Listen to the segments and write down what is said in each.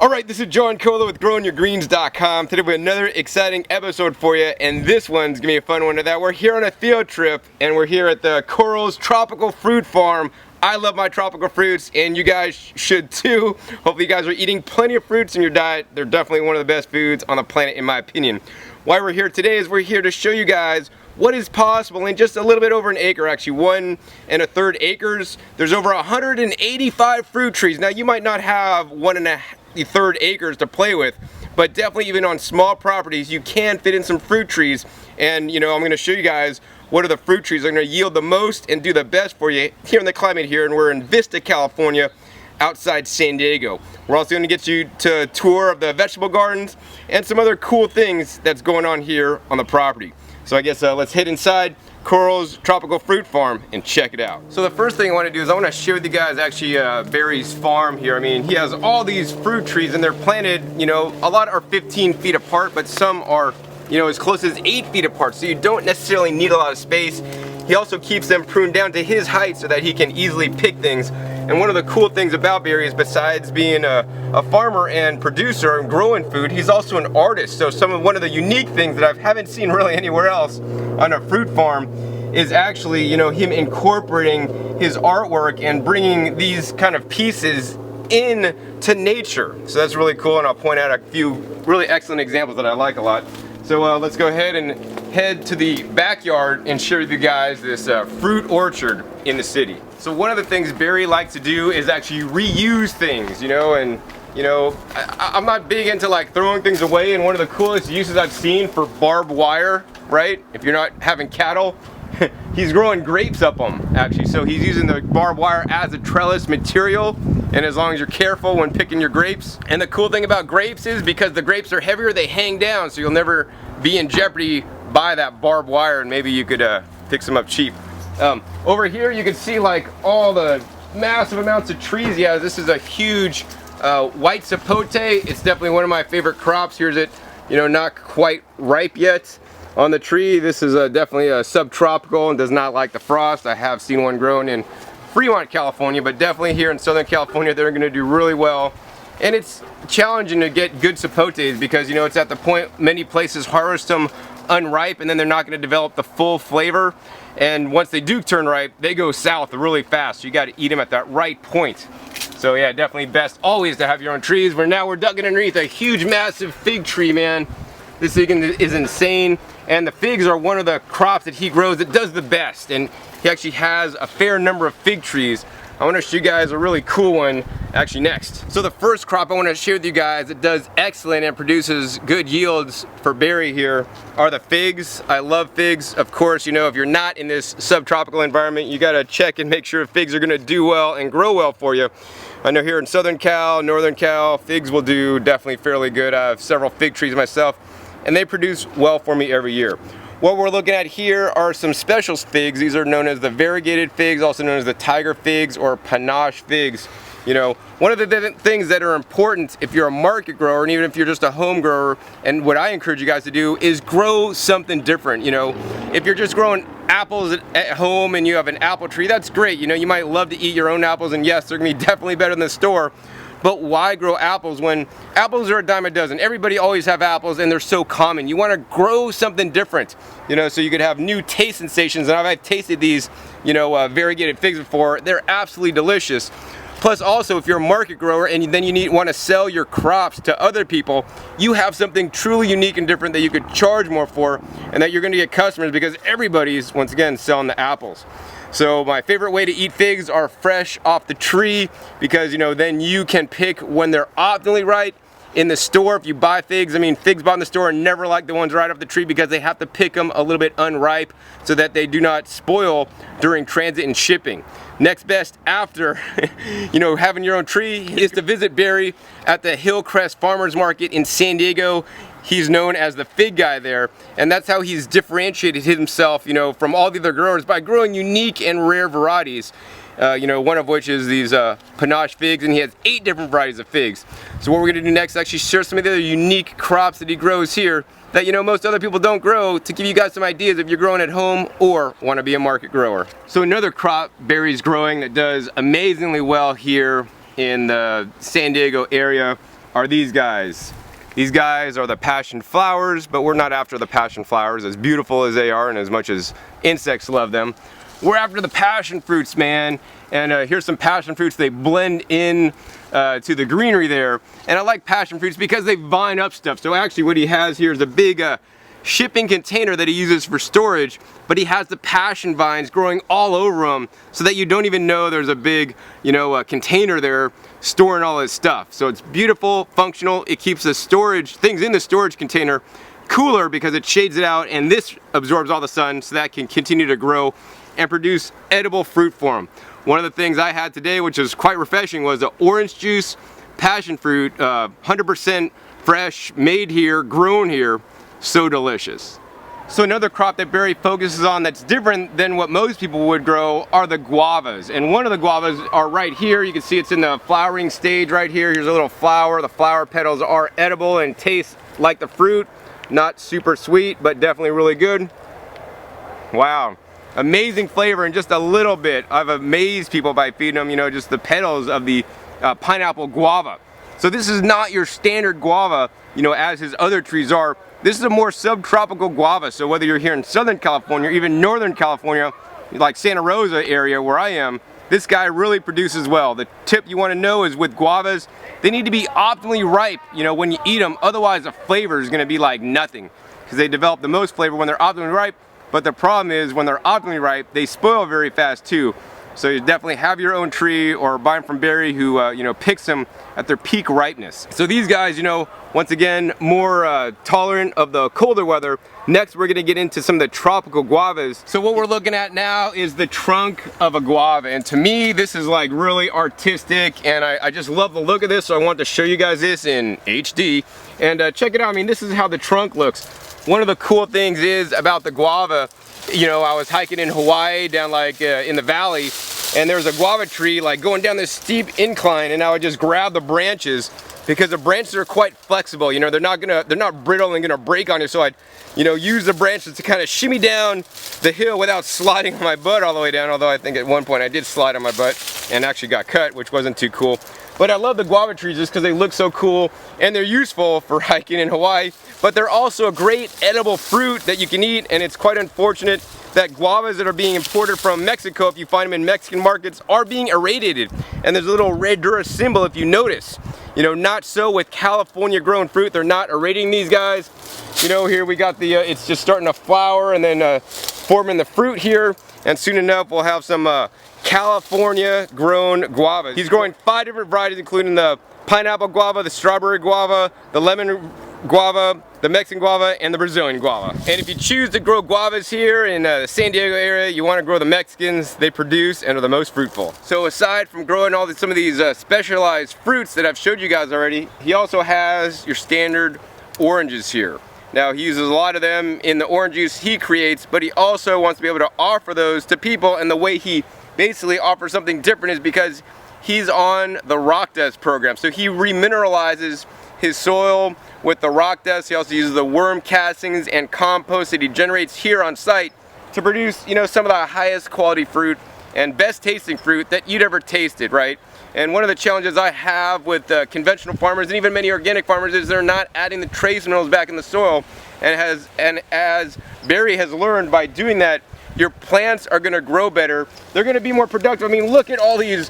Alright, this is John Cola with GrowingYourGreens.com. Today we have another exciting episode for you, and this one's gonna be a fun one. That we're here on a field trip, and we're here at the Corals Tropical Fruit Farm. I love my tropical fruits, and you guys should too. Hopefully you guys are eating plenty of fruits in your diet. They're definitely one of the best foods on the planet, in my opinion. Why we're here today is we're here to show you guys what is possible in just a little bit over an acre, actually 1 1/3 acres. There's over 185 fruit trees. Now you might not have 1 1/3 acres to play with, but definitely even on small properties you can fit in some fruit trees. And you know, I'm going to show you guys what are the fruit trees that are going to yield the most and do the best for you here in the climate here. And we're in Vista, California, outside San Diego. We're also going to get you to a tour of the vegetable gardens and some other cool things that's going on here on the property. So I guess let's head inside Corals Tropical Fruit Farm and check it out. So the first thing I want to do is I want to share with you guys actually Barry's farm here. I mean, he has all these fruit trees and they're planted, you know, a lot are 15 feet apart, but some are, you know, as close as 8 feet apart. So you don't necessarily need a lot of space. He also keeps them pruned down to his height so that he can easily pick things. And one of the cool things about Barry is, besides being a farmer and producer and growing food, he's also an artist. So one of the unique things that I haven't seen really anywhere else on a fruit farm is actually, you know, him incorporating his artwork and bringing these kind of pieces into nature. So that's really cool, and I'll point out a few really excellent examples that I like a lot. So let's go ahead and head to the backyard and share with you guys this fruit orchard in the city. So one of the things Barry likes to do is actually reuse things, you know, and you know, I'm not big into like throwing things away, and one of the coolest uses I've seen for barbed wire, right? If you're not having cattle, he's growing grapes up them actually. So he's using the barbed wire as a trellis material, and as long as you're careful when picking your grapes. And the cool thing about grapes is, because the grapes are heavier, they hang down, so you'll never be in jeopardy by that barbed wire, and maybe you could pick some up cheap. Over here you can see like all the massive amounts of trees he has. This is a huge white sapote. It's definitely one of my favorite crops. Here's it, you know, not quite ripe yet on the tree. This is definitely a subtropical and does not like the frost. I have seen one grown in Fremont, California, but definitely here in Southern California they're going to do really well. And it's challenging to get good sapotes because, you know, it's at the point many places harvest them unripe and then they're not going to develop the full flavor. And once they do turn ripe, they go south really fast. So you got to eat them at that right point. So yeah, definitely best always to have your own trees. We're ducking underneath a huge, massive fig tree, man. This thing is insane. And the figs are one of the crops that he grows that does the best. And he actually has a fair number of fig trees. I want to show you guys a really cool one actually next. So the first crop I want to share with you guys that does excellent and produces good yields for Barry here are the figs. I love figs. Of course, you know, if you're not in this subtropical environment, you got to check and make sure figs are going to do well and grow well for you. I know here in Southern Cal, Northern Cal, figs will do definitely fairly good. I have several fig trees myself, and they produce well for me every year. What we're looking at here are some special figs. These are known as the variegated figs, also known as the tiger figs or panache figs. You know, one of the things that are important if you're a market grower, and even if you're just a home grower, and what I encourage you guys to do is grow something different. You know, if you're just growing apples at home and you have an apple tree, that's great. You know, you might love to eat your own apples, and yes, they're gonna be definitely better than the store. But why grow apples when apples are a dime a dozen? Everybody always have apples and they're so common. You want to grow something different, you know, so you could have new taste sensations. And I've tasted these, you know, variegated figs before. They're absolutely delicious. Plus also, if you're a market grower and then you want to sell your crops to other people, you have something truly unique and different that you could charge more for, and that you're going to get customers because everybody's, once again, selling the apples. So my favorite way to eat figs are fresh off the tree, because, you know, then you can pick when they're optimally right. In the store, if you buy figs, I mean, figs bought in the store are never like the ones right off the tree because they have to pick them a little bit unripe so that they do not spoil during transit and shipping. Next best after, you know, having your own tree is to visit Barry at the Hillcrest Farmers Market in San Diego. He's known as the fig guy there, and that's how he's differentiated himself, you know, from all the other growers by growing unique and rare varieties. You know, one of which is these panache figs, and he has 8 different varieties of figs. So what we're going to do next is actually share some of the other unique crops that he grows here that, you know, most other people don't grow, to give you guys some ideas if you're growing at home or want to be a market grower. So another crop Barry's growing that does amazingly well here in the San Diego area are these guys. These guys are the passion flowers, but we're not after the passion flowers, as beautiful as they are and as much as insects love them. We're after the passion fruits, man. And here's some passion fruits. They blend in to the greenery there. And I like passion fruits because they vine up stuff. So actually what he has here is a big shipping container that he uses for storage, but he has the passion vines growing all over him so that you don't even know there's a big, container there storing all his stuff. So it's beautiful, functional. It keeps the things in the storage container cooler because it shades it out, and this absorbs all the sun so that can continue to grow and produce edible fruit for him. One of the things I had today, which was quite refreshing, was an orange juice passion fruit, 100% fresh, made here, grown here. So delicious. So another crop that Barry focuses on that's different than what most people would grow are the guavas. And one of the guavas are right here. You can see it's in the flowering stage right here. Here's a little flower. The flower petals are edible and taste like the fruit. Not super sweet, but definitely really good. Wow. Amazing flavor in just a little bit. I've amazed people by feeding them, just the petals of the pineapple guava. So this is not your standard guava, as his other trees are. This is a more subtropical guava, so whether you're here in Southern California or even Northern California, like Santa Rosa area where I am, this guy really produces well. The tip you want to know is with guavas, they need to be optimally ripe, when you eat them, otherwise the flavor is going to be like nothing, because they develop the most flavor when they're optimally ripe, but the problem is when they're optimally ripe, they spoil very fast too. So you definitely have your own tree or buy them from Barry who, picks them at their peak ripeness. So these guys, once again, more tolerant of the colder weather. Next, we're gonna get into some of the tropical guavas. So what we're looking at now is the trunk of a guava. And to me, this is like really artistic, and I just love the look of this, so I wanted to show you guys this in HD. And check it out, this is how the trunk looks. One of the cool things is about the guava, I was hiking in Hawaii down in the valley, and there's a guava tree going down this steep incline, and I would just grab the branches because the branches are quite flexible. They're not brittle and gonna break on you. So I'd, use the branches to kind of shimmy down the hill without sliding on my butt all the way down. Although I think at one point I did slide on my butt and actually got cut, which wasn't too cool. But I love the guava trees just because they look so cool and they're useful for hiking in Hawaii. But they're also a great edible fruit that you can eat, and it's quite unfortunate that guavas that are being imported from Mexico, if you find them in Mexican markets, are being irradiated. And there's a little red Dura symbol if you notice. Not so with California grown fruit. They're not irradiating these guys. Here we got the, it's just starting to flower and then forming the fruit here. And soon enough we'll have some California grown guavas. He's growing 5 different varieties, including the pineapple guava, the strawberry guava, the lemon guava, the Mexican guava, and the Brazilian guava. And if you choose to grow guavas here in the San Diego area, you want to grow the Mexicans. They produce and are the most fruitful. So aside from growing some of these specialized fruits that I've showed you guys already, he also has your standard oranges here. Now he uses a lot of them in the orange juice he creates, but he also wants to be able to offer those to people, and the way he basically offers something different is because he's on the rock dust program. So he remineralizes his soil with the rock dust. He also uses the worm castings and compost that he generates here on site to produce, some of the highest quality fruit and best tasting fruit that you'd ever tasted, right? And one of the challenges I have with conventional farmers and even many organic farmers is they're not adding the trace minerals back in the soil. And as Barry has learned, by doing that, your plants are gonna grow better. They're gonna be more productive. Look at all these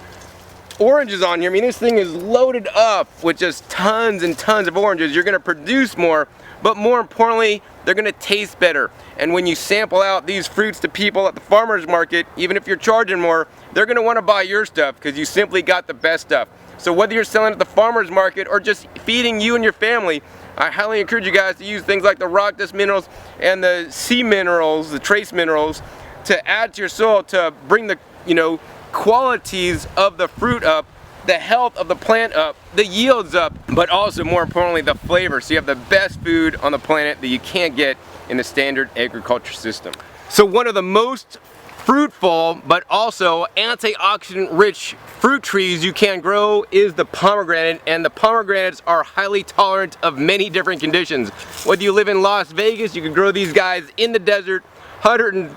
oranges on here. This thing is loaded up with just tons and tons of oranges. You're gonna produce more, but more importantly, they're gonna taste better. And when you sample out these fruits to people at the farmer's market, even if you're charging more, they're gonna wanna buy your stuff because you simply got the best stuff. So whether you're selling at the farmer's market or just feeding you and your family, I highly encourage you guys to use things like the rock dust minerals and the sea minerals, the trace minerals, to add to your soil to bring the, qualities of the fruit up, the health of the plant up, the yields up, but also more importantly the flavor, so you have the best food on the planet that you can't get in the standard agriculture system. So one of the most fruitful but also antioxidant rich fruit trees you can grow is the pomegranate, and the pomegranates are highly tolerant of many different conditions. Whether you live in Las Vegas, you can grow these guys in the desert, 100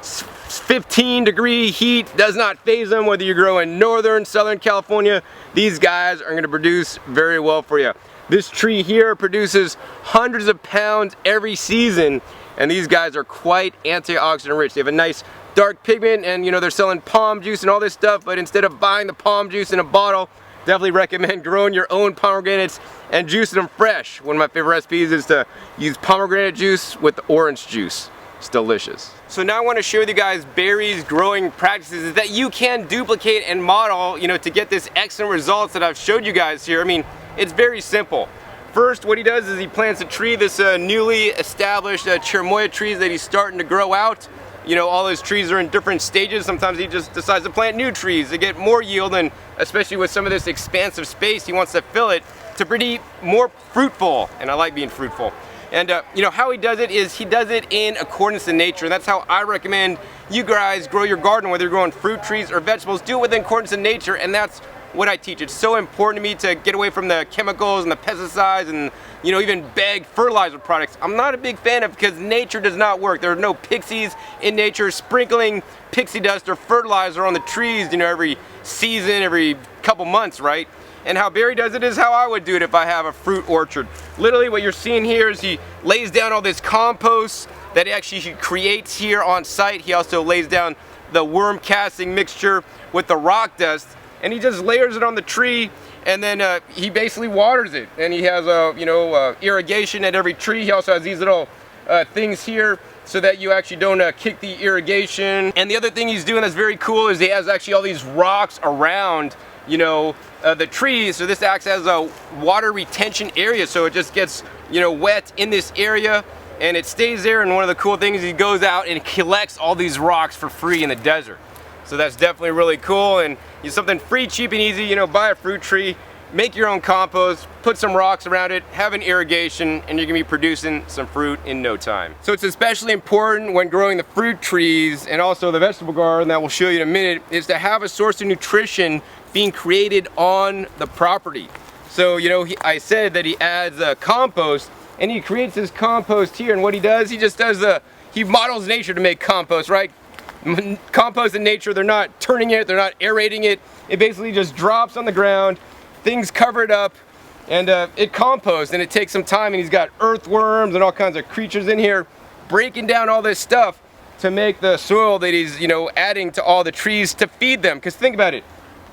15-degree heat does not faze them, whether you grow in northern, southern California. These guys are going to produce very well for you. This tree here produces hundreds of pounds every season, and these guys are quite antioxidant rich. They have a nice dark pigment, and you know, they're selling palm juice and all this stuff, but instead of buying the palm juice in a bottle, definitely recommend growing your own pomegranates and juicing them fresh. One of my favorite recipes is to use pomegranate juice with orange juice. It's delicious. So now I want to share with you guys Barry's growing practices that you can duplicate and model, you know, to get this excellent results that I've showed you guys here. I mean, it's very simple. First, what he does is he plants a tree, this newly established cherimoya trees that he's starting to grow out. You know, all his trees are in different stages. Sometimes he just decides to plant new trees to get more yield, and especially with some of this expansive space, he wants to fill it to be more fruitful, and I like being fruitful. And you know, how he does it is he does it in accordance to nature, and that's how I recommend you guys grow your garden, whether you're growing fruit trees or vegetables. Do it with accordance to nature, and that's what I teach. It's so important to me to get away from the chemicals and the pesticides and, you know, even bag fertilizer products. I'm not a big fan of, because nature does not work. There are no pixies in nature sprinkling pixie dust or fertilizer on the trees, you know, every season, every couple months, right? And how Barry does it is how I would do it if I have a fruit orchard. Literally what you're seeing here is he lays down all this compost that he creates here on site. He also lays down the worm casting mixture with the rock dust, and he just layers it on the tree, and then he basically waters it. And he has irrigation at every tree. He also has these little things here so that you actually don't kick the irrigation. And the other thing he's doing that's very cool is he has actually all these rocks around, you know, the trees. So this acts as a water retention area, so it just gets, you know, wet in this area and it stays there. And one of the cool things is he goes out and collects all these rocks for free in the desert. So that's definitely really cool, and it's something free, cheap, and easy. You know, buy a fruit tree, make your own compost, put some rocks around it, have an irrigation, and you're gonna be producing some fruit in no time. So it's especially important when growing the fruit trees and also the vegetable garden that we'll show you in a minute, is to have a source of nutrition being created on the property. So, you know, I said that he adds compost, and he creates this compost here, and what he does, he models nature to make compost, right? Compost in nature, they're not turning it, they're not aerating it. It basically just drops on the ground, things cover it up, and it composts, and it takes some time, and he's got earthworms and all kinds of creatures in here breaking down all this stuff to make the soil that he's, you know, adding to all the trees to feed them. Because think about it,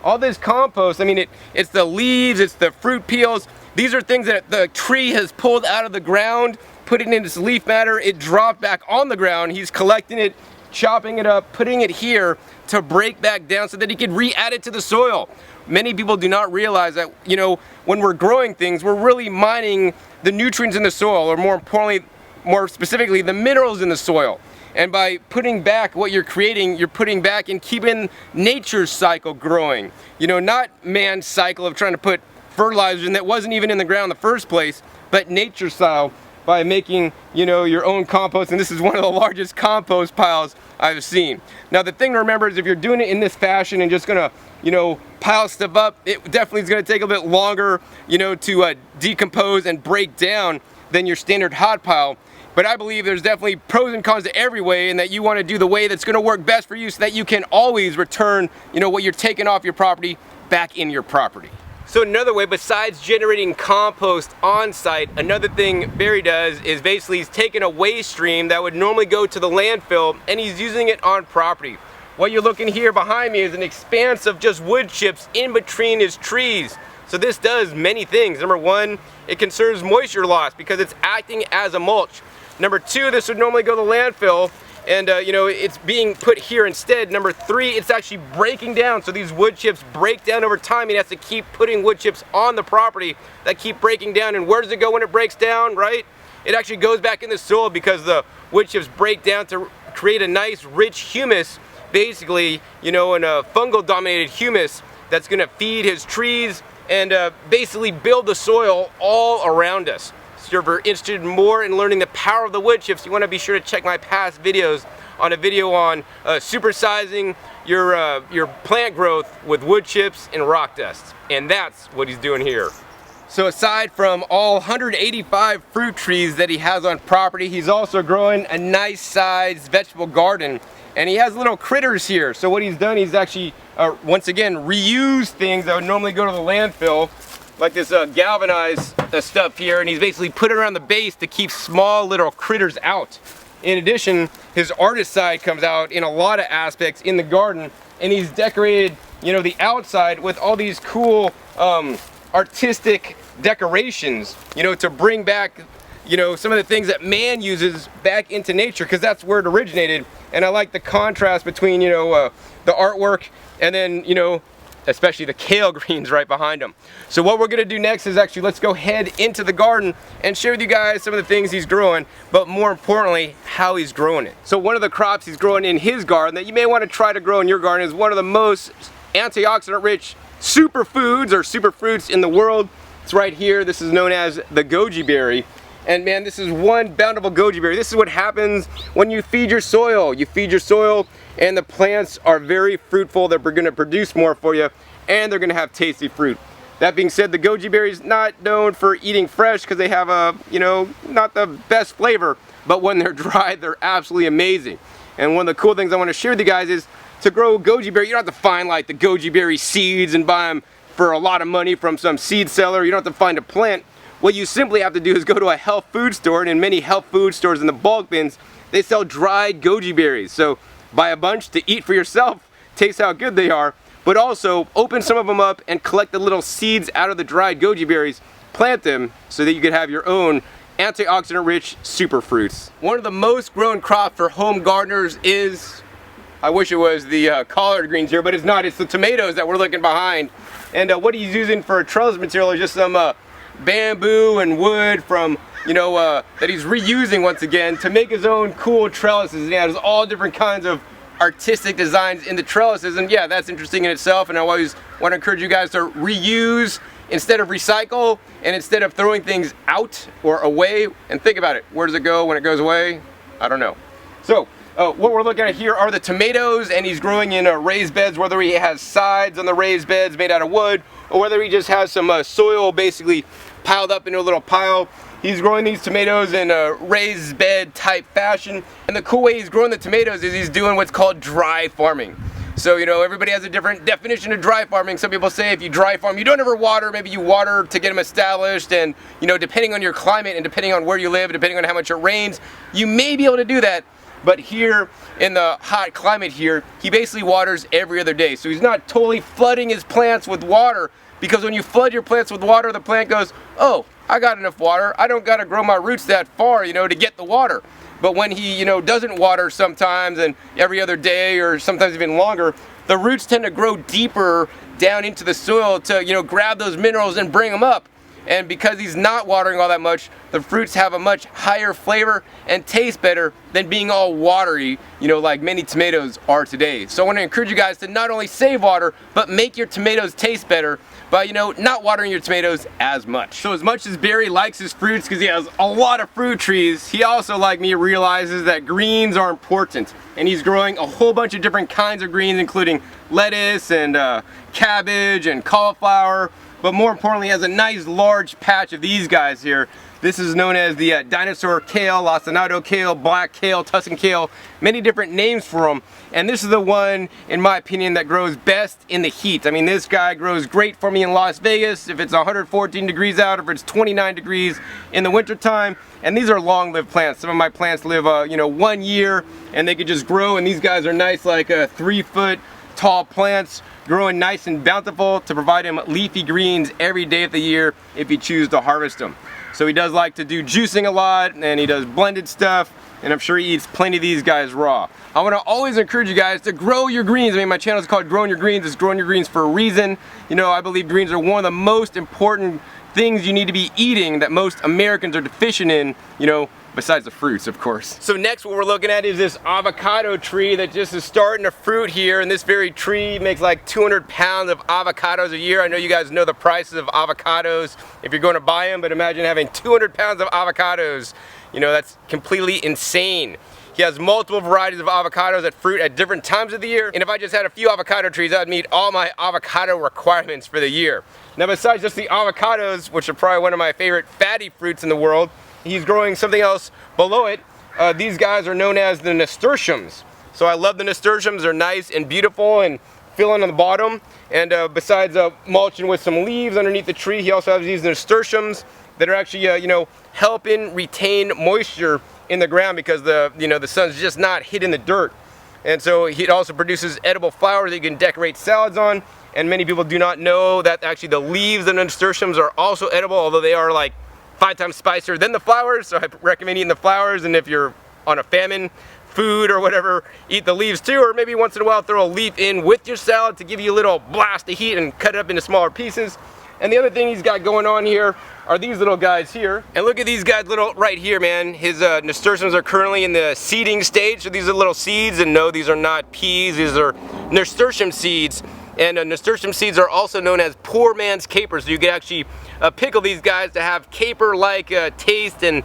all this compost, I mean, it's the leaves, it's the fruit peels. These are things that the tree has pulled out of the ground, put it in its leaf matter, it dropped back on the ground, he's collecting it, chopping it up, putting it here to break back down so that he can re-add it to the soil. Many people do not realize that, you know, when we're growing things, we're really mining the nutrients in the soil, or more importantly, more specifically, the minerals in the soil. And by putting back what you're creating, you're putting back and keeping nature's cycle growing. You know, not man's cycle of trying to put fertilizer in that wasn't even in the ground in the first place, but nature's cycle, by making, you know, your own compost. And this is one of the largest compost piles I've seen. Now the thing to remember is if you're doing it in this fashion and just gonna, you know, pile stuff up, it definitely is gonna take a bit longer, you know, to decompose and break down than your standard hot pile. But I believe there's definitely pros and cons to every way, and that you want to do the way that's going to work best for you, so that you can always return, you know, what you're taking off your property back in your property. So another way, besides generating compost on site, another thing Barry does is basically he's taking a waste stream that would normally go to the landfill, and he's using it on property. What you're looking here behind me is an expanse of just wood chips in between his trees. So this does many things. Number one, it conserves moisture loss because it's acting as a mulch. Number two, this would normally go to the landfill, and you know, it's being put here instead. Number three, it's actually breaking down, so these wood chips break down over time. He has to keep putting wood chips on the property that keep breaking down. And where does it go when it breaks down, right? It actually goes back in the soil, because the wood chips break down to create a nice rich humus, basically, you know, and a fungal dominated humus that's gonna feed his trees and basically build the soil all around us. So if you're interested more in learning the power of the wood chips, you want to be sure to check my past videos on a video on supersizing your plant growth with wood chips and rock dust. And that's what he's doing here. So aside from all 185 fruit trees that he has on property, he's also growing a nice sized vegetable garden. And he has little critters here. So what he's done, he's actually, once again, reused things that would normally go to the landfill, like this galvanized stuff here, and he's basically put it around the base to keep small little critters out. In addition, his artist side comes out in a lot of aspects in the garden, and he's decorated, you know, the outside with all these cool artistic decorations, you know, to bring back, you know, some of the things that man uses back into nature, because that's where it originated. And I like the contrast between, you know, the artwork and then, you know, especially the kale greens right behind him. So what we're gonna do next is actually, let's go head into the garden and share with you guys some of the things he's growing, but more importantly, how he's growing it. So one of the crops he's growing in his garden that you may want to try to grow in your garden is one of the most antioxidant rich superfoods or superfruits in the world. It's right here. This is known as the goji berry. And man, this is one bountiful goji berry. This is what happens when you feed your soil. You feed your soil and the plants are very fruitful. They're gonna produce more for you and they're gonna have tasty fruit. That being said, the goji berry is not known for eating fresh because they have a, you know, not the best flavor, but when they're dried, they're absolutely amazing. And one of the cool things I want to share with you guys is to grow goji berry, you don't have to find like the goji berry seeds and buy them for a lot of money from some seed seller. You don't have to find a plant. What you simply have to do is go to a health food store, and in many health food stores in the bulk bins, they sell dried goji berries. So buy a bunch to eat for yourself, taste how good they are, but also open some of them up and collect the little seeds out of the dried goji berries, plant them so that you can have your own antioxidant rich superfruits. One of the most grown crops for home gardeners is, I wish it was the collard greens here, but it's not. It's the tomatoes that we're looking behind. And what he's using for a trellis material is just some bamboo and wood from, you know, that he's reusing once again to make his own cool trellises. And he has all different kinds of artistic designs in the trellises, and yeah, that's interesting in itself. And I always want to encourage you guys to reuse instead of recycle, and instead of throwing things out or away. And think about it, where does it go when it goes away? I don't know. So what we're looking at here are the tomatoes, and he's growing in raised beds, whether he has sides on the raised beds made out of wood or whether he just has some soil basically piled up into a little pile. He's growing these tomatoes in a raised bed type fashion. And the cool way he's growing the tomatoes is he's doing what's called dry farming. So, you know, everybody has a different definition of dry farming. Some people say if you dry farm, you don't ever water. Maybe you water to get them established, and, you know, depending on your climate and depending on where you live, depending on how much it rains, you may be able to do that. But here in the hot climate here, he basically waters every other day. So he's not totally flooding his plants with water, because when you flood your plants with water, the plant goes, oh, I got enough water. I don't got to grow my roots that far, you know, to get the water. But when he, you know, doesn't water sometimes and every other day or sometimes even longer, the roots tend to grow deeper down into the soil to, you know, grab those minerals and bring them up. And because he's not watering all that much, the fruits have a much higher flavor and taste better than being all watery, you know, like many tomatoes are today. So I want to encourage you guys to not only save water, but make your tomatoes taste better by, you know, not watering your tomatoes as much. So as much as Barry likes his fruits because he has a lot of fruit trees, he also, like me, realizes that greens are important. And he's growing a whole bunch of different kinds of greens, including lettuce and cabbage and cauliflower. But more importantly, he has a nice large patch of these guys here. This is known as the dinosaur kale, lacinato kale, black kale, Tuscan kale, many different names for them. And this is the one, in my opinion, that grows best in the heat. I mean, this guy grows great for me in Las Vegas if it's 114 degrees out, if it's 29 degrees in the wintertime. And these are long-lived plants. Some of my plants live, you know, 1 year, and they could just grow. And these guys are nice, like 3-foot tall plants, growing nice and bountiful to provide him leafy greens every day of the year if he chooses to harvest them. So he does like to do juicing a lot, and he does blended stuff, and I'm sure he eats plenty of these guys raw. I want to always encourage you guys to grow your greens. I mean, my channel is called Growing Your Greens. It's growing your greens for a reason. You know, I believe greens are one of the most important things you need to be eating that most Americans are deficient in, you know, besides the fruits, of course. So next what we're looking at is this avocado tree that just is starting to fruit here, and this very tree makes like 200 pounds of avocados a year. I know you guys know the prices of avocados if you're going to buy them, but imagine having 200 pounds of avocados. You know, that's completely insane. He has multiple varieties of avocados that fruit at different times of the year, and if I just had a few avocado trees, I'd meet all my avocado requirements for the year. Now, besides just the avocados, which are probably one of my favorite fatty fruits in the world, he's growing something else below it. These guys are known as the nasturtiums. So I love the nasturtiums. They're nice and beautiful and filling on the bottom. And besides mulching with some leaves underneath the tree, he also has these nasturtiums that are actually, you know, helping retain moisture in the ground because the sun's just not hitting the dirt. And so it also produces edible flowers that you can decorate salads on. And many people do not know that actually the leaves of nasturtiums are also edible, although they are like 5 times spicier than the flowers. So I recommend eating the flowers, and if you're on a famine food or whatever, eat the leaves too, or maybe once in a while throw a leaf in with your salad to give you a little blast of heat and cut it up into smaller pieces. And the other thing he's got going on here are these little guys here. And look at these guys little right here, man. His nasturtiums are currently in the seeding stage. So these are little seeds, and no, these are not peas. These are nasturtium seeds. And nasturtium seeds are also known as poor man's capers. So you can actually pickle these guys to have caper-like taste and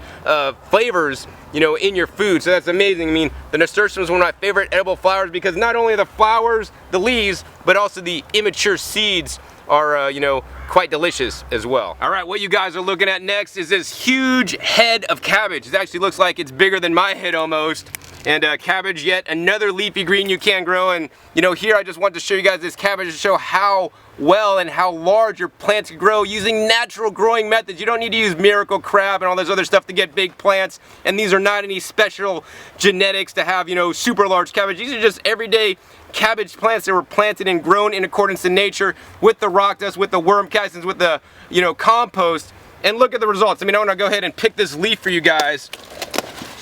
flavors, you know, in your food. So that's amazing. I mean, the nasturtium is one of my favorite edible flowers because not only the flowers, the leaves, but also the immature seeds are, you know, quite delicious as well. All right, what you guys are looking at next is this huge head of cabbage. It actually looks like it's bigger than my head almost. And cabbage, yet another leafy green you can grow. And you know, here I just want to show you guys this cabbage to show how well and how large your plants can grow using natural growing methods. You don't need to use Miracle Crab and all this other stuff to get big plants. And these are not any special genetics to have, you know, super large cabbage. These are just everyday cabbage plants that were planted and grown in accordance to nature with the rock dust, with the worm castings, with the, you know, compost. And look at the results. I mean, I want to go ahead and pick this leaf for you guys.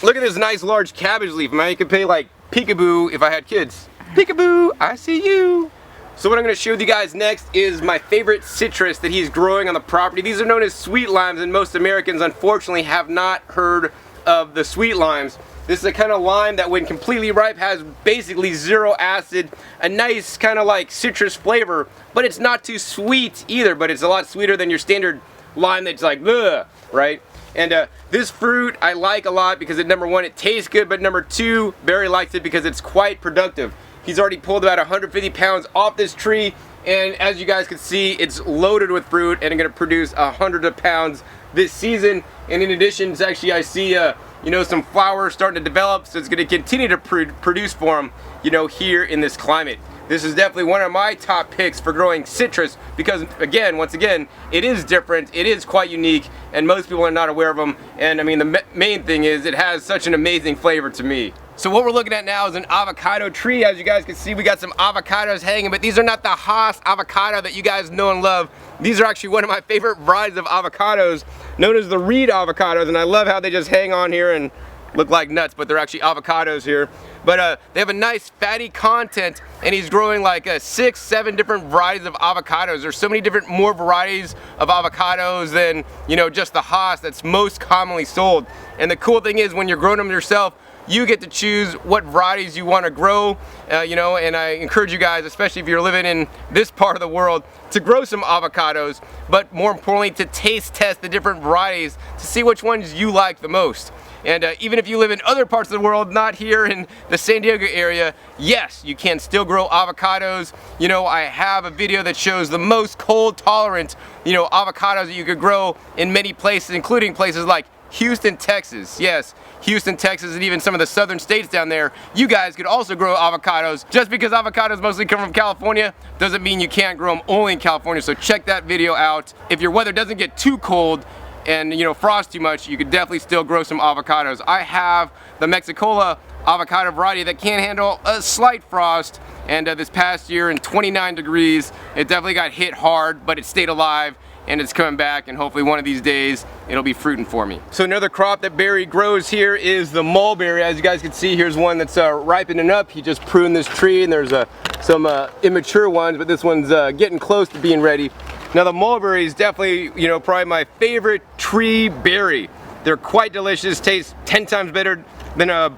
Look at this nice large cabbage leaf. Man, you could pay like peekaboo if I had kids. Peekaboo, I see you. So what I'm going to show you guys next is my favorite citrus that he's growing on the property. These are known as sweet limes, and most Americans unfortunately have not heard of the sweet limes. This is a kind of lime that when completely ripe has basically zero acid, a nice kind of like citrus flavor, but it's not too sweet either, but it's a lot sweeter than your standard lime that's like, ugh, right? And this fruit I like a lot because number one, it tastes good, but number two, Barry likes it because it's quite productive. He's already pulled about 150 pounds off this tree, and as you guys can see, it's loaded with fruit and going to produce 100 of pounds this season. And in addition, it's actually, I see you know, some flowers starting to develop, so it's going to continue to produce for him, you know, here in this climate. This is definitely one of my top picks for growing citrus because, again, once again, it is different, it is quite unique, and most people are not aware of them. And I mean, the main thing is it has such an amazing flavor to me. So what we're looking at now is an avocado tree. As you guys can see, we got some avocados hanging, but these are not the Hass avocado that you guys know and love. These are actually one of my favorite varieties of avocados, known as the Reed avocados, and I love how they just hang on here and look like nuts, but they're actually avocados here. But they have a nice fatty content, and he's growing like 6-7 different varieties of avocados. There's so many more varieties of avocados than, you know, just the Hass that's most commonly sold. And the cool thing is when you're growing them yourself, you get to choose what varieties you want to grow, you know, and I encourage you guys, especially if you're living in this part of the world, to grow some avocados, but more importantly, to taste test the different varieties to see which ones you like the most. And even if you live in other parts of the world, not here in the San Diego area, yes, you can still grow avocados. You know, I have a video that shows the most cold tolerant, you know, avocados that you could grow in many places, including places like Houston, Texas. Yes, Houston, Texas, and even some of the southern states down there. You guys could also grow avocados. Just because avocados mostly come from California doesn't mean you can't grow them only in California. So check that video out. If your weather doesn't get too cold and, you know, frost too much, you could definitely still grow some avocados. I have the Mexicola avocado variety that can handle a slight frost, and this past year in 29 degrees, it definitely got hit hard, but it stayed alive, and it's coming back, and hopefully one of these days it'll be fruiting for me. So another crop that Barry grows here is the mulberry. As you guys can see, here's one that's ripening up. He just pruned this tree, and there's some immature ones, but this one's getting close to being ready. Now the mulberry is definitely, you know, probably my favorite tree berry. They're quite delicious, taste 10 times better than a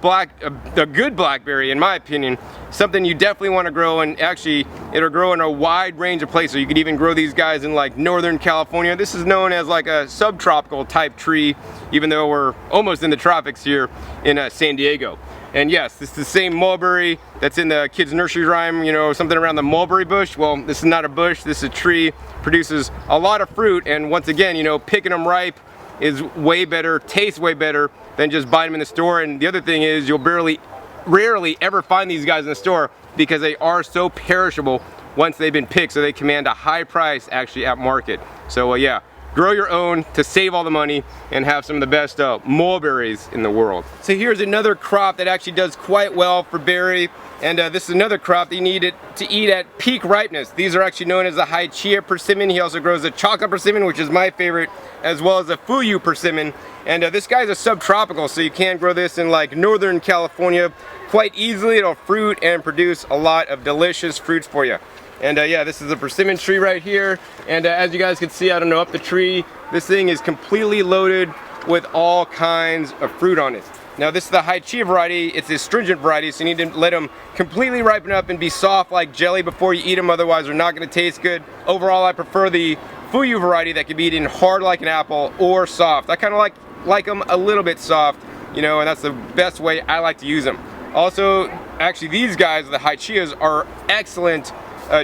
good blackberry in my opinion. Something you definitely want to grow, and actually it'll grow in a wide range of places. You could even grow these guys in like Northern California. This is known as like a subtropical type tree, even though we're almost in the tropics here in San Diego. And yes, this is the same mulberry that's in the kids' nursery rhyme, you know, something around the mulberry bush. Well, this is not a bush, this is a tree, produces a lot of fruit, and once again, you know, picking them ripe is way better, tastes way better than just buying them in the store. And the other thing is you'll barely rarely ever find these guys in the store because they are so perishable once they've been picked, so they command a high price actually at market. So yeah, grow your own to save all the money and have some of the best mulberries in the world. So here's another crop that actually does quite well for berry, and this is another crop that you need to eat at peak ripeness. These are actually known as the Hachiya persimmon. He also grows the chocolate persimmon, which is my favorite, as well as the Fuyu persimmon. And this guy's a subtropical, so you can grow this in like Northern California quite easily. It'll fruit and produce a lot of delicious fruits for you. And yeah, this is a persimmon tree right here. And as you guys can see, I don't know, up the tree, this thing is completely loaded with all kinds of fruit on it. Now this is the Hachiya variety. It's the astringent variety, so you need to let them completely ripen up and be soft like jelly before you eat them, otherwise they're not going to taste good. Overall, I prefer the Fuyu variety that can be eaten hard like an apple or soft. I kind of like them a little bit soft, you know, and that's the best way I like to use them. Also, actually these guys, the Hachiyas, are excellent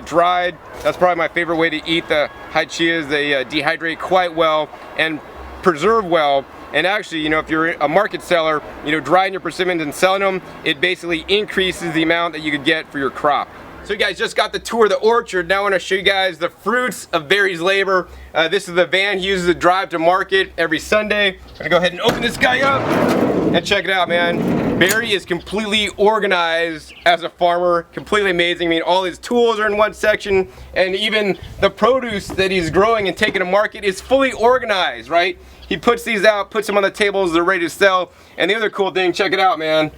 dried. That's probably my favorite way to eat the Hachiyas. They dehydrate quite well and preserve well. And actually, you know, if you're a market seller, you know, drying your persimmons and selling them, it basically increases the amount that you could get for your crop. So you guys just got the tour of the orchard. Now I want to show you guys the fruits of Barry's labor. This is the van he uses to drive to market every Sunday. I'm gonna go ahead and open this guy up and check it out, man. Barry is completely organized as a farmer, completely amazing. I mean, all his tools are in one section, and even the produce that he's growing and taking to market is fully organized, right? He puts these out, puts them on the tables, they're ready to sell. And the other cool thing, check it out, man.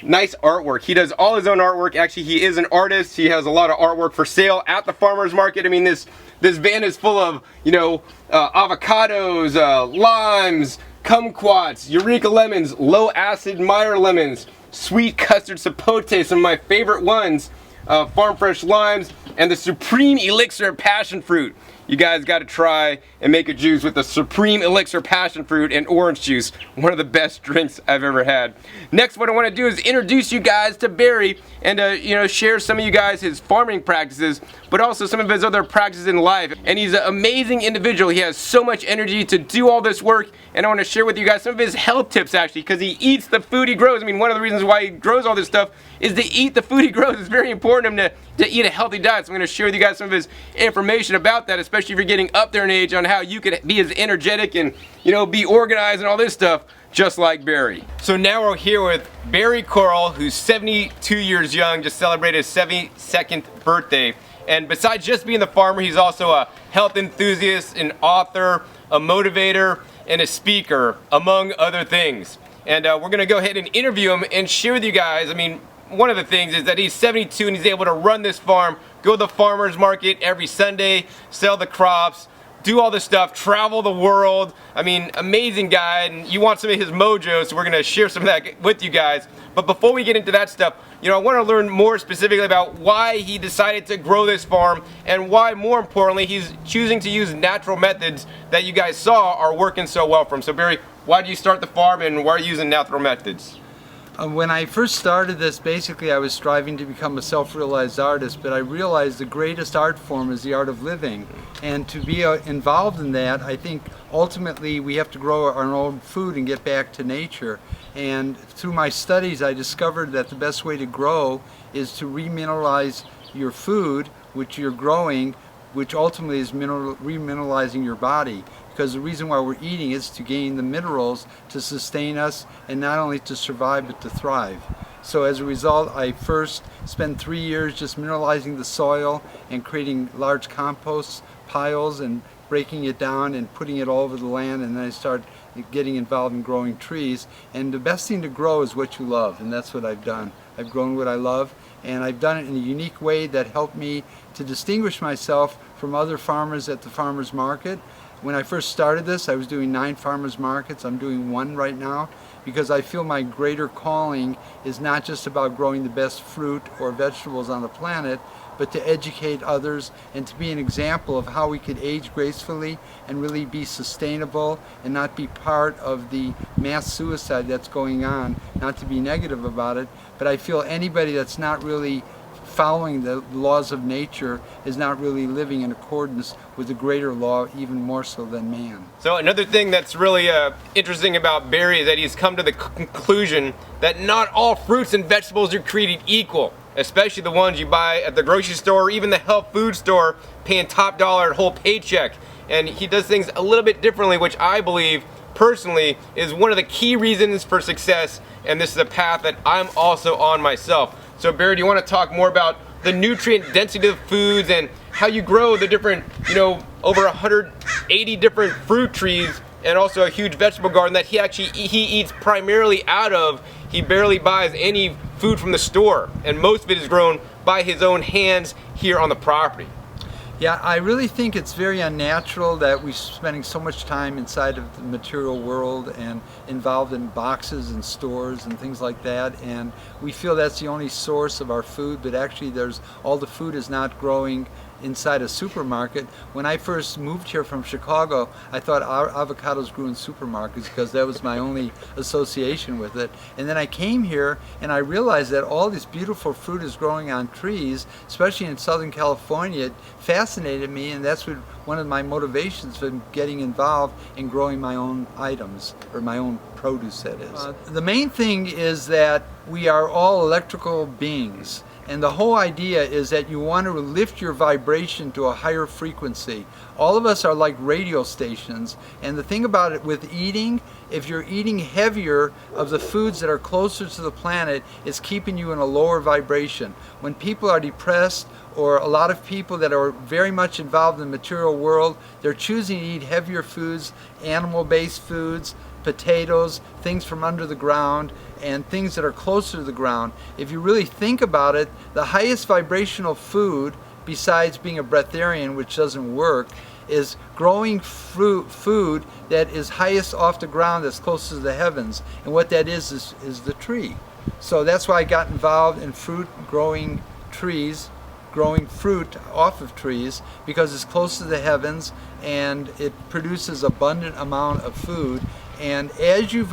Nice artwork. He does all his own artwork. Actually, he is an artist. He has a lot of artwork for sale at the farmer's market. I mean, this van is full of, you know, avocados, limes, kumquats, Eureka lemons, low acid Meyer lemons, sweet custard sapote, some of my favorite ones, farm fresh limes, and the Supreme Elixir passion fruit. You guys got to try and make a juice with the Supreme Elixir passion fruit and orange juice. One of the best drinks I've ever had. Next, what I want to do is introduce you guys to Barry and you know, share some of you guys his farming practices, but also some of his other practices in life. And he's an amazing individual. He has so much energy to do all this work, and I want to share with you guys some of his health tips actually, because he eats the food he grows. I mean, one of the reasons why he grows all this stuff is to eat the food he grows. It's very important to him to eat a healthy diet. So I'm going to share with you guys some of his information about that, especially if you're getting up there in age, on how you could be as energetic and, you know, be organized and all this stuff just like Barry. So now we're here with Barry Corral, who's 72 years young, just celebrated his 72nd birthday. And besides just being the farmer, he's also a health enthusiast, an author, a motivator, and a speaker, among other things. And we're going to go ahead and interview him and share with you guys. I mean, one of the things is that he's 72 and he's able to run this farm, go to the farmer's market every Sunday, sell the crops, do all this stuff, travel the world. I mean, amazing guy, and you want some of his mojo, so we're gonna share some of that with you guys. But before we get into that stuff, you know, I want to learn more specifically about why he decided to grow this farm, and why, more importantly, he's choosing to use natural methods that you guys saw are working so well for him. So Barry, why did you start the farm, and why are you using natural methods? When I first started this, basically I was striving to become a self-realized artist, but I realized the greatest art form is the art of living. And to be involved in that, I think ultimately we have to grow our own food and get back to nature. And through my studies, I discovered that the best way to grow is to remineralize your food, which you're growing, which ultimately is remineralizing your body. Because the reason why we're eating is to gain the minerals to sustain us, and not only to survive but to thrive. So as a result, I first spent 3 years just mineralizing the soil and creating large compost piles and breaking it down and putting it all over the land, and then I started getting involved in growing trees. And the best thing to grow is what you love, and that's what I've done. I've grown what I love, and I've done it in a unique way that helped me to distinguish myself from other farmers at the farmers market. When I first started this, I was doing 9 farmers markets. I'm doing 1 right now, because I feel my greater calling is not just about growing the best fruit or vegetables on the planet, but to educate others and to be an example of how we could age gracefully and really be sustainable and not be part of the mass suicide that's going on. Not to be negative about it, but I feel anybody that's not really following the laws of nature is not really living in accordance with the greater law, even more so than man. So another thing that's really interesting about Barry is that he's come to the conclusion that not all fruits and vegetables are created equal, especially the ones you buy at the grocery store or even the health food store, paying top dollar at whole paycheck. And he does things a little bit differently, which I believe personally is one of the key reasons for success, and this is a path that I'm also on myself. So Barry, do you want to talk more about the nutrient density of foods and how you grow the different, over 180 different fruit trees and also a huge vegetable garden that he eats primarily out of? He barely buys any food from the store, and most of it is grown by his own hands here on the property. Yeah, I really think it's very unnatural that we're spending so much time inside of the material world and involved in boxes and stores and things like that, and we feel that's the only source of our food, but actually all the food is not growing inside a supermarket. When I first moved here from Chicago, I thought our avocados grew in supermarkets because that was my only association with it. And then I came here and I realized that all this beautiful fruit is growing on trees, especially in Southern California. It fascinated me, and that's one of my motivations for getting involved in growing my own items, or my own produce, that is. The main thing is that we are all electrical beings. And the whole idea is that you want to lift your vibration to a higher frequency. All of us are like radio stations, and the thing about it with eating, if you're eating heavier of the foods that are closer to the planet, it's keeping you in a lower vibration. When people are depressed, or a lot of people that are very much involved in the material world, they're choosing to eat heavier foods, animal-based foods, potatoes, things from under the ground, and things that are closer to the ground. If you really think about it, the highest vibrational food, besides being a breatharian, which doesn't work, is growing food that is highest off the ground, that's closest to the heavens. And what that is the tree. So that's why I got involved in growing fruit off of trees, because it's close to the heavens and it produces abundant amount of food. And as you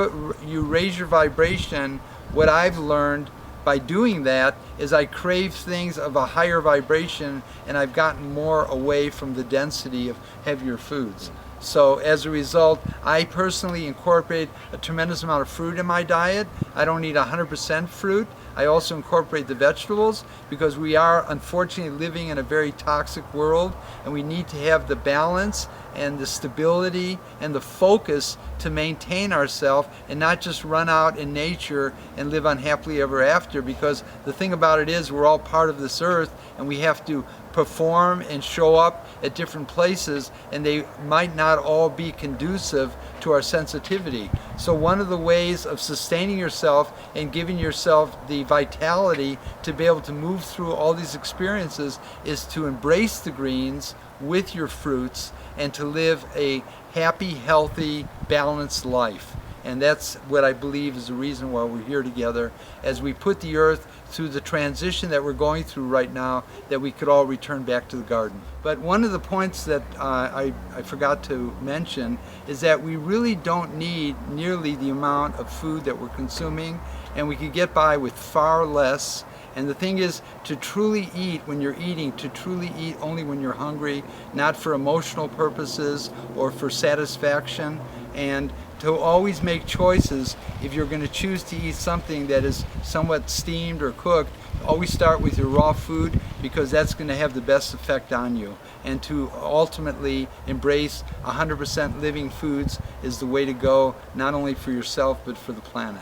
raise your vibration, what I've learned by doing that is I crave things of a higher vibration, and I've gotten more away from the density of heavier foods. So as a result, I personally incorporate a tremendous amount of fruit in my diet. I don't eat 100% fruit. I also incorporate the vegetables, because we are unfortunately living in a very toxic world, and we need to have the balance and the stability and the focus to maintain ourselves and not just run out in nature and live unhappily ever after. Because the thing about it is, we're all part of this earth, and we have to perform and show up at different places, and they might not all be conducive to our sensitivity. So one of the ways of sustaining yourself and giving yourself the vitality to be able to move through all these experiences is to embrace the greens with your fruits and to live a happy, healthy, balanced life. And that's what I believe is the reason why we're here together, as we put the earth through the transition that we're going through right now, that we could all return back to the garden. But one of the points that I forgot to mention is that we really don't need nearly the amount of food that we're consuming, and we could get by with far less. And the thing is, to truly eat when you're eating, to truly eat only when you're hungry, not for emotional purposes or for satisfaction, and to always make choices. If you're going to choose to eat something that is somewhat steamed or cooked, always start with your raw food, because that's going to have the best effect on you. And to ultimately embrace 100% living foods is the way to go, not only for yourself but for the planet.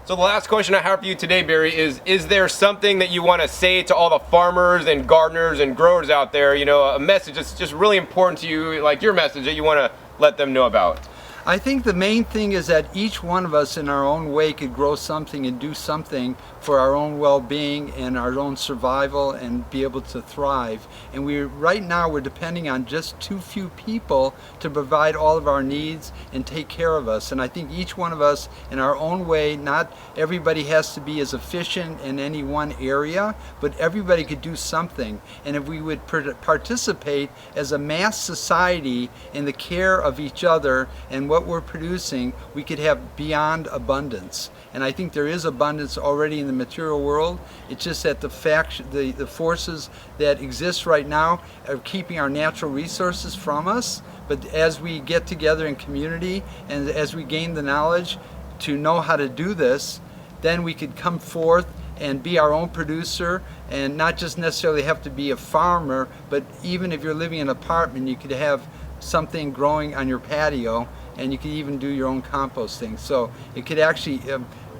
So the last question I have for you today, Barry, is there something that you want to say to all the farmers and gardeners and growers out there, a message that's just really important to you, like your message that you want to let them know about? I think the main thing is that each one of us in our own way could grow something and do something for our own well-being and our own survival and be able to thrive. And right now we're depending on just too few people to provide all of our needs and take care of us. And I think each one of us in our own way, not everybody has to be as efficient in any one area, but everybody could do something. And if we would participate as a mass society in the care of each other, and what what we're producing, we could have beyond abundance. And I think there is abundance already in the material world. It's just that the forces that exist right now are keeping our natural resources from us. But as we get together in community and as we gain the knowledge to know how to do this, then we could come forth and be our own producer, and not just necessarily have to be a farmer, but even if you're living in an apartment, you could have something growing on your patio, and you could even do your own composting. So it could actually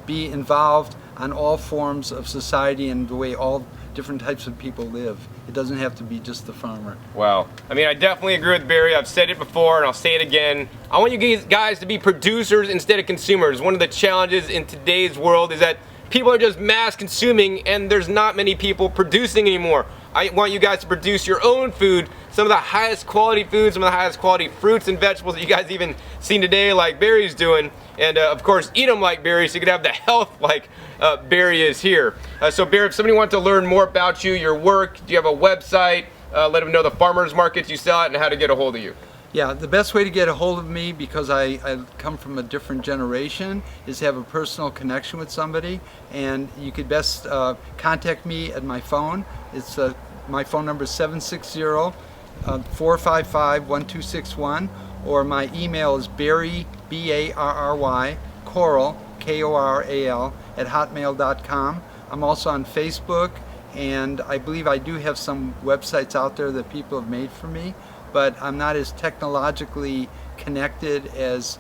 be involved on all forms of society and the way all different types of people live. It doesn't have to be just the farmer. Wow. I mean, I definitely agree with Barry. I've said it before and I'll say it again. I want you guys to be producers instead of consumers. One of the challenges in today's world is that people are just mass consuming and there's not many people producing anymore. I want you guys to produce your own food, some of the highest quality foods, some of the highest quality fruits and vegetables that you guys even seen today like Barry's doing, and of course eat them like Barry so you can have the health like Barry is here. So Barry, if somebody wants to learn more about you, your work, do you have a website? Let them know the farmers markets you sell at and how to get a hold of you. Yeah, the best way to get a hold of me, because I come from a different generation, is to have a personal connection with somebody. And you could best contact me at my phone. It's my phone number is 760-455-1261, or my email is Barry, B-A-R-R-Y, Koral, K-O-R-A-L, at hotmail.com. I'm also on Facebook, and I believe I do have some websites out there that people have made for me, but I'm not as technologically connected as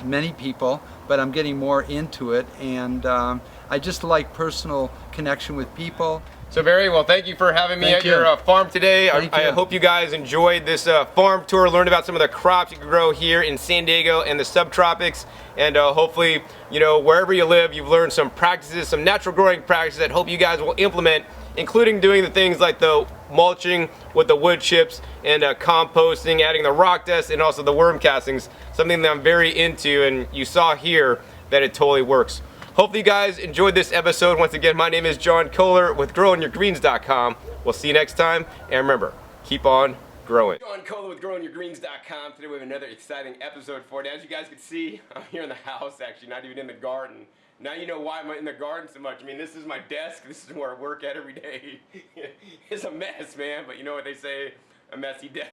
many people, but I'm getting more into it, and I just like personal connection with people. So Barry, well, thank you for having me at your farm today. I hope you guys enjoyed this farm tour, learned about some of the crops you can grow here in San Diego and the subtropics, and hopefully, you know, wherever you live, you've learned some practices, some natural growing practices that hope you guys will implement, including doing the things like the mulching with the wood chips and composting, adding the rock dust, and also the worm castings, something that I'm very into, and you saw here that it totally works. Hopefully you guys enjoyed this episode. Once again, my name is John Kohler with GrowingYourGreens.com. We'll see you next time, and remember, keep on growing. John Kohler with GrowingYourGreens.com. Today we have another exciting episode for you. As you guys can see, I'm here in the house, actually, not even in the garden. Now you know why I'm in the garden so much. I mean, this is my desk. This is where I work at every day. It's a mess, man, but you know what they say, a messy desk.